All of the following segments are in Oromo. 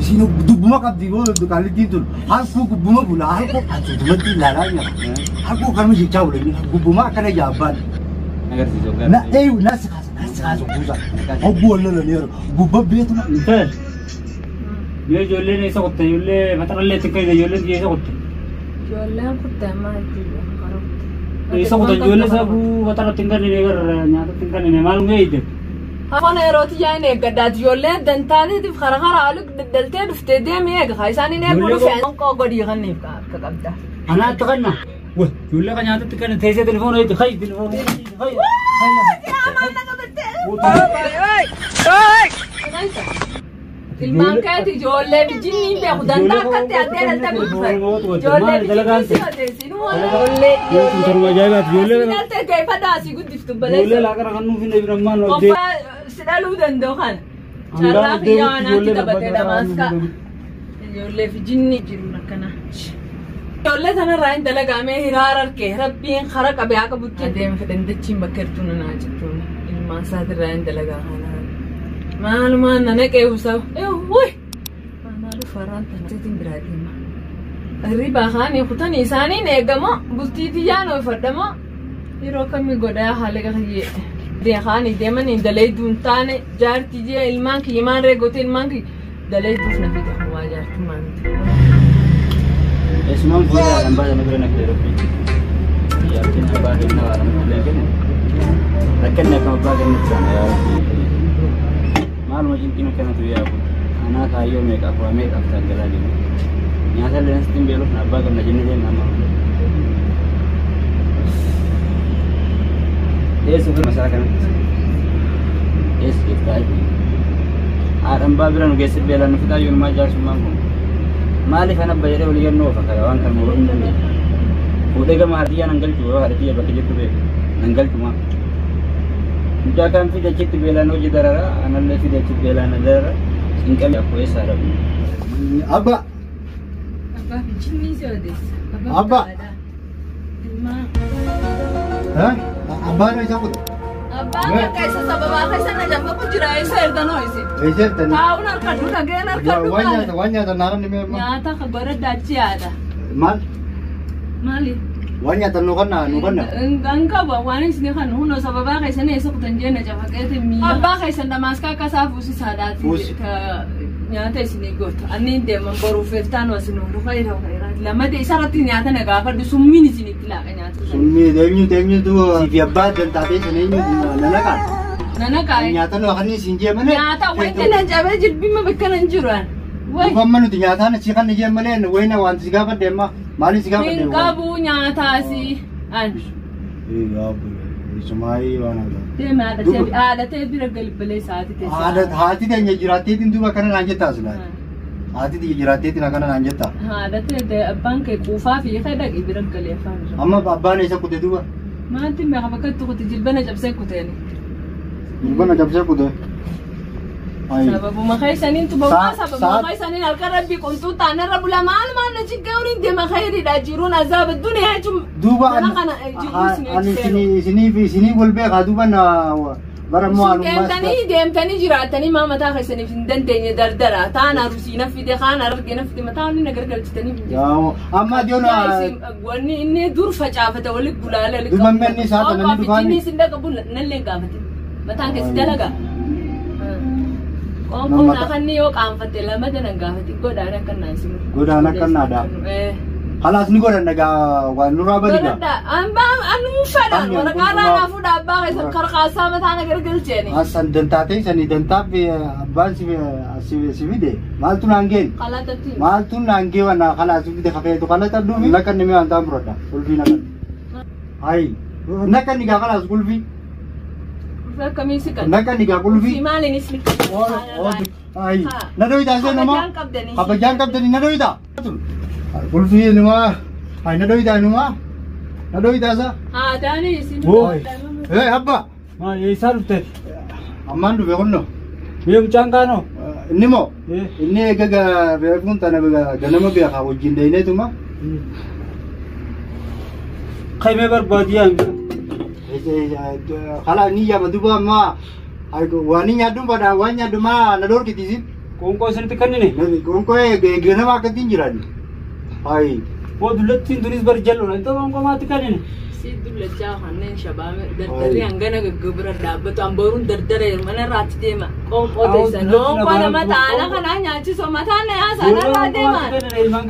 Sino dubuma kabdi bo dukali tintul. Aku gubuma bula aku mati laranya. Aku kan mesti jauh lagi. Gubuma kana jaban. Agar si Jogar. Na nas khas buza. Au bolla la nero. Gubba beetu na. Intel. Yo jolle ne sa kotte jolle mataralle tikkai de jolle ye sa kotte. Jolle kotte ma ti karo. Isa kotte jolle sa bu matara tingkan ne gar nyaata tingkan ne malum ye ite. أنا روتي جايني قدات يولين دنتاني دي خرخرة عليك دلتين في ديم هيك خايساني نقول في عنق قد يغني كقبده أنا أتغنى وه يقول لك أنا تتكلم تيجي تلفون هيك خي تلفون هيك خي المانكات جولة بجنين بياخدان تاكت يعدين التبليغ جولة بجنين سينو جولة تروى جايبات جولة سينال كيف داسي قد يفتب بليس جولة لا كره خنو في نبي رمان لو وفا سدالو دندوخان شرف يانا تتبتي دماسكا جولة في جنين جرو نكنا جولة أنا راين دلقا مي هرار الكهربين خرق أبيعك بوتي أديم خدندتشين بكرتونا ناجتونا الماسات راين دلقا معلومة أنا نكيف سو وي أنا لو فران تنتين برادي ما الربا خاني خطني ساني نجمع بستيتي جانو فردما يروكم يقودا حالك خيي دي خاني دائما ندلي دون تاني جار تيجي إلمان كي إيمان رجوتي إلمان كي دلي دوس نبيت هوا جار تمان اسمه فولا لما نقدر نقدر يا كنا بعد النهار لكن لكننا كم بعد النهار मालूम है कि मैं क्या अना खाइयो में का हुआ में अफ्तार करा दी यहाँ से लेंस तीन बेलो नब्बा करना जिन्हें जे नाम ये सुपर मसाला करना ये इसका है आरंभ बिरन गैस बेला नफता यून मा जार सुमान को मालिक अना बजरे वाली नो फकर वान कर मोर नहीं उदेगा मारदिया नंगल जो हरदिया बकजे तो बे नंगल तुमा Jangan fi dacit bela no jidara, anak le fi dacit bela nadara, ingkam ya kue sarap. Abba. Abba, cini sudah. Abba. Ilma. Hah? Abba ni siapa tu? Abba, kaisa sabab kaisa na jamba kujirai ser dan hoisi. Ser dan. Tahu nak kadu kage nak kadu. Wanya dan naran ni memang. Ya, tak kabar daci ada. Mal. Mali. Wanya tan nukan na. Engkau bawa ni sini kan, huno sabab kaisa ni esok tanjir na jamba kete mi. Abba kaisa damaska kasa fusi sadat. Ka nyata sini got. Ani dia membaru festan wasinu. Rukai rukai. Lama dia isarat nyata negara du summi ni sini tila nyata. Summi demyu tu si abba dan tadi sini nanakan. Nanakan. Nyata nu akan ni sinje mana? Nyata wente na jabe jilbi ma bekan anjuran. Wai. Bukan mana tu nyata na sikan ni je mana? Wai na wan siapa dema? Mali siapa dema? Kabu nyata si an. Kabu. Ismai wana tu. Tema ada te biragal beli saat itu. Ada hati dia nyajurati itu bukan lanjut asla. Hati dia nyajurati itu nak lanjut tak? Ada te abang ke kufa fi khada biragal ya faham. Amma abba ni siapa tu dua? Ma anti me khabakat tu jilbana jab sai kuteni. Jilbana jab sai kutu. Sababu makaisanin tu bawa sababu makaisanin alkarabi kuntu tanah rabula mal mal najib gaurin dia makhairi dajirun azab dunia cuma. Duba ani sini bolbe kaduba na baramu alu mas. Dem tani jirat tani mama ta khaisani findan tanya dardara tanah rusina fi dekhana rargina fi mata ni nagar gal tani. Ya, amma dia na. Wani ini dur facafata wali bulala. Duba menni saat nani duba ni. Ini sinda kabul nalle gafati. Mata ke sinda laga. Kau nak kan ni ok amfati lama dan gafati. Godana kan nasi. Godana kan ada. Halas ni godan naga wanura bari ga. Ambang anu fada orang orang nafu dabba kaisa karkasa mata nagar gal cheni. Asan dentate sani dentap abban sivi de. Mal tu nanggen. Kalatati. Mal tu nangge wana khalas sivi de khafe tu kalata du nakan ni me antam roda. Kulfi nakan. Ai. Nakan ni ga khalas kulfi. Kami sikat. Nakan ni ga kulfi. Simali ni slik. Ai. Nadoi da se nama. Kabajan kap dani nadoi da. Kulfi ni ma. Ai nadoi da ni ma. Nadoi da sa. Dani sini. Eh abba. Ma ye sarute. Amandu be konno. Ye mchangano. Ini mo. Ini gaga be pun tanah be ganama be khawo jinde ini tu ma. Khay me barbadiyan. Kalau ni ya batu ma, aku wani nyadu pada wani nyadu ma nador kita sih. Qoonqoo isinitti kennine. Qoonqoo ganama akkattiin jiran. Ayi. Waa dullattiin turis bari jalloodha. Inta qoonqoo maatti kennine. Si dullachaa kanneen shabaame dardarri hangana gaggabira dhaabbatu amboruun dardara mana irraatti deema. Qoonqoo teessan qoonqoo nama taana kanaa nyaachisoo mataan na yaasaan irraa deeman. Ilmaan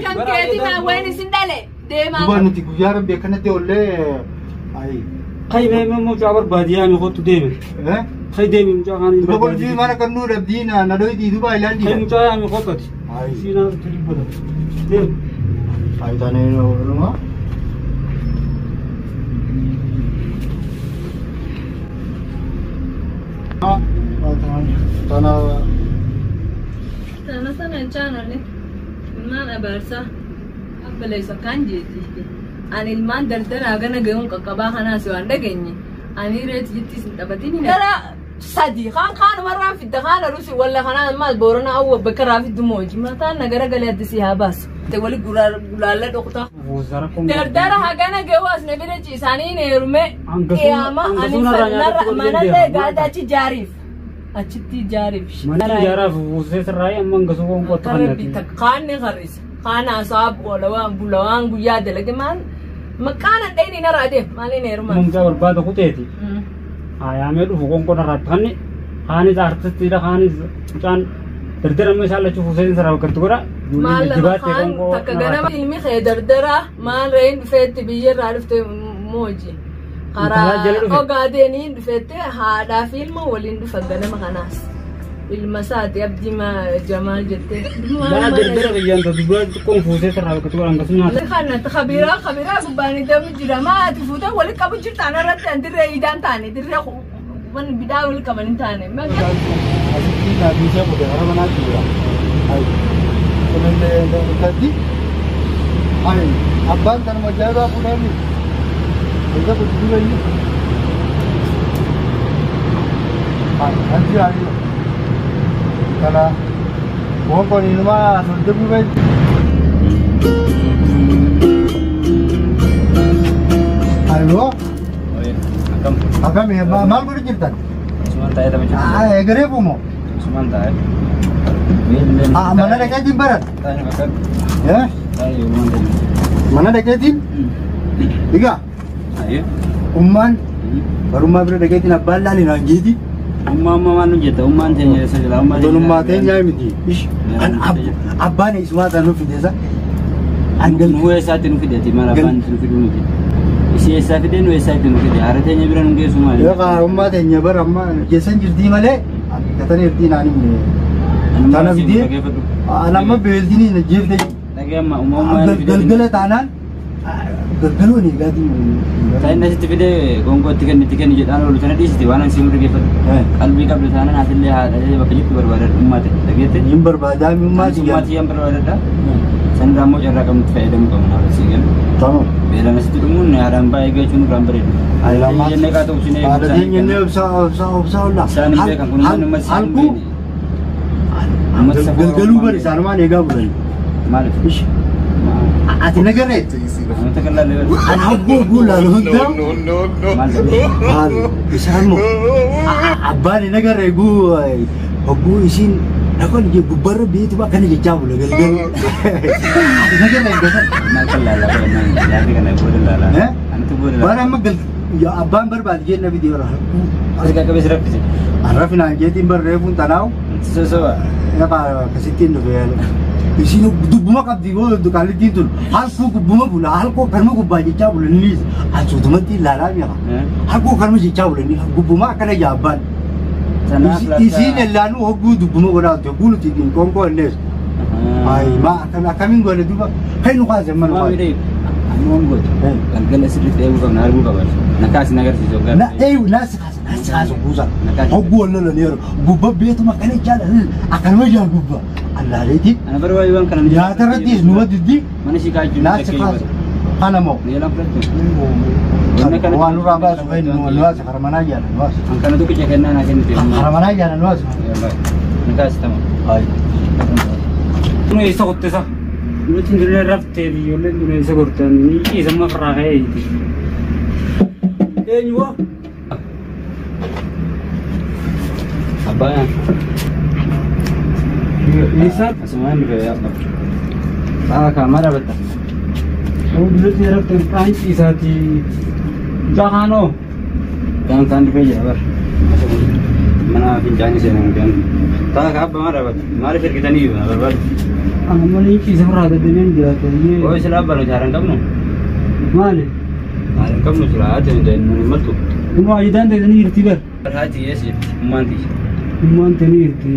kan keetii maa wayin isin dhale deeman. Duba nuti guyyaa rabbi akkanatti ollee ayi. Kai mee mucaa barbaadiyaa mi kottu deeme. Kai deemi mucaa kan hin Duba kolfii mana kan nuu dhabdiin na dhoyti duba ilaandi. Kai mucaa yaa mi kottati. Siinaa tiribbata. Deemi. Ayi taanee ooluma. Sana sana channel ilmaan abarsa abbalesa kan jeeti. Ani ilmaan dardara hagana gahun qaqqabaa kanaas waan dhageenye. Ani reeti jittis hin dhabatin. Dara sadi kan marraa fidda kan arusi walla kanaan maal boorana awwa bakka raafiddu mooji mataan nagara galee addisi haa baasu. Te wali gulaalla dhokta. Dardara hagana gawas na bira ciisanii ne heerume qiyama ani manallee gaadaachi jaariif. Achitti jaariif. Mana jaaraaf uusee sirraa amma gasu qoonqoo ta'an. Kaanni har'isa. Kaan asaab oolawaan bulawaan guyyaa dalage maal maqaan dheeni na raade maaliin heeruma. Mucaa barbaada kuteeti. Hayaamee dhufu qoonqoo narraa tanni kaanis artistiidha kaanis mucaan dardara amma isaan lachuu uusee sirraa bakka godha. Maal kaan takka ganama ilmi kee dardara maal re'een dhufeetti biyyarraa dhufte mooji. Karaa ogaadeenii dhufeette haadhaa fi ilma waliin dhufa ganama kanaas. Ilma isaati abdii Jamaal jettee. Daa dardara biyyaan dubbaa xiqqoon fuusee sirraa bakka godhan akkasuma nyaata. Kanatti kabiraa gubbaanii deemu jira maati fuutee walitti qabu jirtaan irratti an dirree idaan taane dirree wan bidaa walitti qaban hin taane. Asitti naafisee kudhan hara manaatti jira. Kunillee ayi abbaan kanuma jaabaa kudhanii. Kita berdua ini. Nanti hari. Kalau mau kau ini mah nanti bukan. Halo. Agam ya, mal boleh cerita. Sementara itu macam. Gere pumo. Sementara. Mana dekat di barat? Ya. Mana dekat di? Tiga. Umman barummaa bira dhageetiin abbaan laaliin hangeeti. Ummaan mamaan hojjeta ummaan teenya isa jira ummaan teenya. Ummaa teenya miti. Kan abbaan isumaa tan nuuf fideessa. Angal nu eessaatti nu fideeti maal abbaan nu fiduu miti. Isi eessaa fidee nu eessaatti nu fide haara teenya bira nu geessu maali. Yoo kaa ummaa teenya bara amma geessan jirtii malee gatanii irtiin ani tana fidee anamma beeltiin na jeeftee. Dhagee amma ummaa galgala taanaan galgaloo ni gaadi. Saya nasi tibide gonggo tiga jedhan lalu sana di situ wanan sih mereka kalbi kabel sana nanti lihat aja bakal itu berbeda umat begitu. Yang berbeda umat yang berbeda dah. Saya ramu cara kamu faedah kamu harus sih kan. Tahu. Bela nasi itu mun ya rampai ke cunu gambar itu. Alamat. Ini kata usine. Ada yang ini usah lah. Saya ni kan kuno masih. Alku. Galgalu beri sana mana ega bukan. Malu. Ati negara itu. Kita kenal lewat. Anak gula lu hendak. Malu. Bisamu. Abah ni negara gua. Aku isin. Aku ni gubar bi tu bahkan ni jauh lagi. Negara itu. Nakal lala. Jadi kan boleh lala. Antu boleh. Barang magal. Ya abang berbalik je nabi dia orang. Mereka kebes rap sih. Arafin aja timber refun tanau. Sesuatu. Ya pak kesitin tu ya. Isi nu dubuma kap di gol tu kali itu. Hal ku buma bula, hal ko karma ku baji cah bula ni. Hal tu mati lala ni. Hal ko karma si cah bula ni. Buma kena jaban. Isi ni lanu hogu dubuma ko dah tu. Gulu tikin kongko nes. Ay ma kami gol tu. Hai nu kah zaman ma. Anu gol. Kan kena sedikit aku kan naru kabar. Nakas nagar si jogar. Na nas kas buza. Hogu lala ni. Buba betu makanya jalan. Akan macam buba. Allah lagi. Anak baru ayuan kan. Ya terus nuat di. Mana sih kaji? Nas kas. Kana mau. Ni lang plat. Wanu raba supaya nuat sekarang mana aja nuat. Angkana tu kejadian anak ini. Sekarang mana aja nuat. Ya baik. Nakas tamu. Ay. Nu isa kotte sa. Nu tindre rafte di yolen nu isa kortan. Ni isa ma fragai. Nyuwa. Apa ya? Misal Asuman kayak apa? Kamar apa tak? kamu dulu tiarap terpain isati Jahano. Yang tadi kerja ber. Mana pinjani sih mungkin. Tak apa marah ber. Mari kita ni ber. Amal ini kisah rada dengan dia tu. Oh sila baru jarang kamu. Mana? Jarang kamu sila ada yang matu. Kamu ajudan tu ni irti ber. Hati ya sih, mandi. Uman tu ni irti.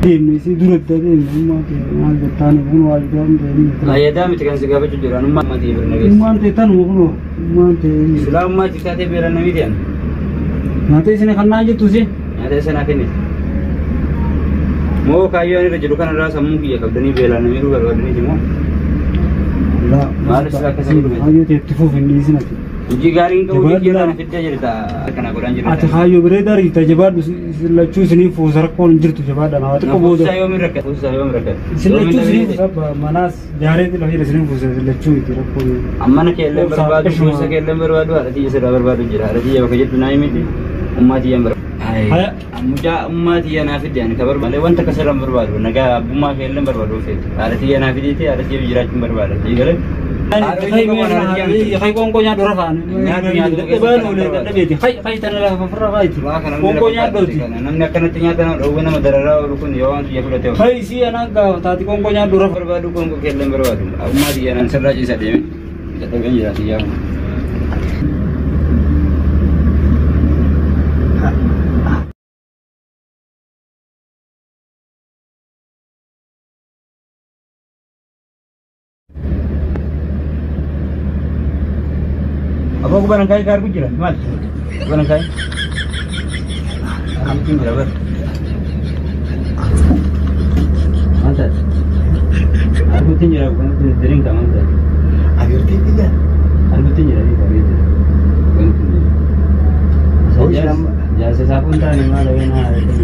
Ini sih dulu tu ni uman tu. Uman tu tan uman ajudan tu ni. Nah ya dah mesti kan segala cucuran umat mati bernegis. Uman tu tan uman tu. Sila umat kita tu bernegis dia. Nanti sini kan aja tu sih. Ada sana kini. Mau kayu ni kejurukan adalah samu kia kalau ni bela ni miru kalau ni cuma. Lah, Malas lah kesan dulu. ayo tiap ini sih nanti. Uji garing kau uji kita nak kita jadi tak kena kurang jadi. Ati hayo beredar kita jabat lacu sini fusar kon jirtu jabat dan awat ko bodo. Saya mereka. Sini lacu sini sab manas jare di lahir sini fusar lacu itu rakon. Amma nak kelle berbadu, fusar kelle berbadu, ada dia sudah berbadu jira, ada dia bekerja tunai miti, umat yang ber. Muda umat yang nafid dia ni kabar balik, wan tak keseram berbadu, naga buma kelle berbadu fit. Ada dia nafid itu, ada dia jirat berbadu. Jadi kalau Khai kongkonya dorakan. Nyadu baru le tak beti. Khai tanah fafra khai. Kongkonya doti. Namanya kena ternyata nak orang nama darah rukun jawan dia sudah tahu. Khai si anak kau tadi kongkonya doraf berbadu kongko kelle berbadu. Umat dia nan seraj isa dia. Kita kan jirat dia. Apa aku barangkali karbu jira, mal. Barangkali. Mungkin jira ber. Mantap. Aku tinggal aku sering tak mantap. Agar tidak. Aku tinggal di kami itu. Jasa sapun tak ni malah yang ada itu.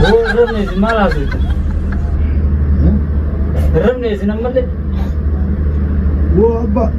Oh, remnya malah tu. Remnya senang banget. Wah,